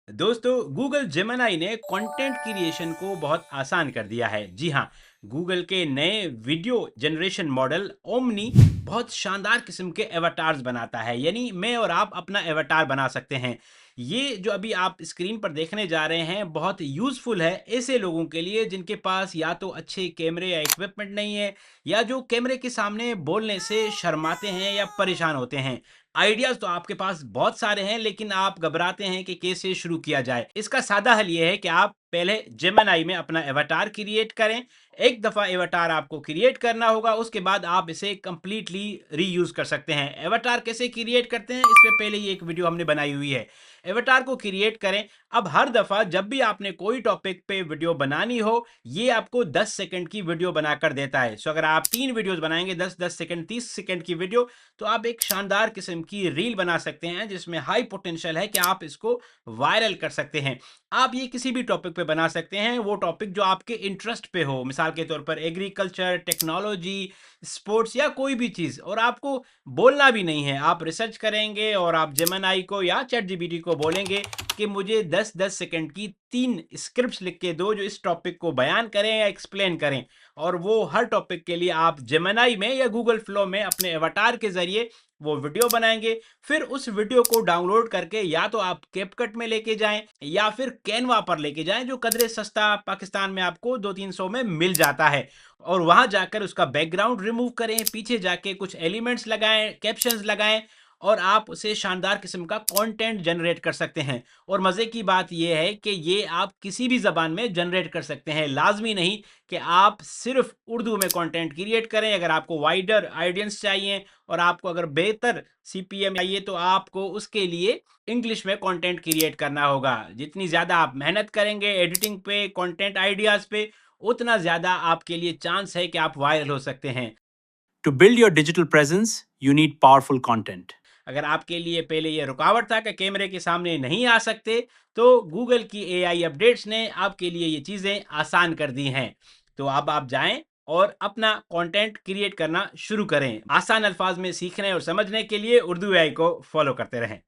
दोस्तों, Google Gemini ने content creation को बहुत आसान कर दिया है। जी हाँ, गूगल के नए वीडियो जनरेशन मॉडल ओमनी बहुत शानदार किस्म के एवाटार्स बनाता है। यानी मैं और आप अपना एवाटार बना सकते हैं। ये जो अभी आप स्क्रीन पर देखने जा रहे हैं बहुत यूज़फुल है ऐसे लोगों के लिए जिनके पास या तो अच्छे कैमरे या इक्विपमेंट नहीं है, या जो कैमरे के सामने बोलने से शर्माते हैं या परेशान होते हैं। आइडियाज तो आपके पास बहुत सारे हैं, लेकिन आप घबराते हैं कि कैसे शुरू किया जाए। इसका सादा हल ये है कि आप पहले जेमिनी में अपना एवाटार क्रिएट करें। एक दफ़ा एवाटार आपको क्रिएट करना होगा, उसके बाद आप इसे कंप्लीटली रीयूज़ कर सकते हैं। एवाटार कैसे क्रिएट करते हैं, इससे पहले ही एक वीडियो हमने बनाई हुई है। एवाटार को क्रिएट करें। अब हर दफ़ा जब भी आपने कोई टॉपिक पे वीडियो बनानी हो, ये आपको 10 सेकंड की वीडियो बनाकर देता है। सो अगर आप 3 वीडियोज़ बनाएँगे 10-10 सेकंड, 30 सेकंड की वीडियो, तो आप एक शानदार किस्म की रील बना सकते हैं जिसमें हाई पोटेंशियल है कि आप इसको वायरल कर सकते हैं। आप ये किसी भी टॉपिक पे बना सकते हैं, वो टॉपिक जो आपके इंटरेस्ट पे हो। मिसाल के तौर पर एग्रीकल्चर, टेक्नोलॉजी, स्पोर्ट्स या कोई भी चीज़, और आपको बोलना भी नहीं है। आप रिसर्च करेंगे और आप जेमिनी को या चैटजीपीटी को बोलेंगे कि मुझे 10-10 सेकंड की 3 स्क्रिप्ट्स लिख के दो जो इस टॉपिक को बयान करें या एक्सप्लेन करें। और वो हर टॉपिक के लिए आप जेमिनी में या गूगल फ्लो में अपने एवाटार के ज़रिए वो वीडियो बनाएँगे। फिर उस वीडियो को डाउनलोड करके या तो आप कैपकट में लेके जाएँ या फिर कैनवा पर लेके जाएँ, जो कदरे सस्ता पाकिस्तान में आपको 2-300 में मिल जाता है। और वहाँ जाकर उसका बैकग्राउंड रिमूव करें, पीछे जाके कुछ एलिमेंट्स लगाएँ, कैप्शंस लगाएँ, और आप उसे शानदार किस्म का कंटेंट जनरेट कर सकते हैं। और मज़े की बात ये है कि ये आप किसी भी ज़बान में जनरेट कर सकते हैं। लाज़मी नहीं कि आप सिर्फ़ उर्दू में कंटेंट क्रिएट करें। अगर आपको वाइडर ऑडियंस चाहिए और आपको अगर बेहतर सीपीएम चाहिए, तो आपको उसके लिए इंग्लिश में कंटेंट क्रिएट करना होगा। जितनी ज़्यादा आप मेहनत करेंगे एडिटिंग पे, कंटेंट आइडियाज़ पे, उतना ज़्यादा आपके लिए चांस है कि आप वायरल हो सकते हैं। To build your digital presence, you need powerful content. अगर आपके लिए पहले ये रुकावट था कि कैमरे के सामने नहीं आ सकते, तो गूगल की एआई अपडेट्स ने आपके लिए ये चीज़ें आसान कर दी हैं। तो अब आप जाएं और अपना कंटेंट क्रिएट करना शुरू करें। आसान अल्फाज में सीखने और समझने के लिए उर्दू एआई को फॉलो करते रहें।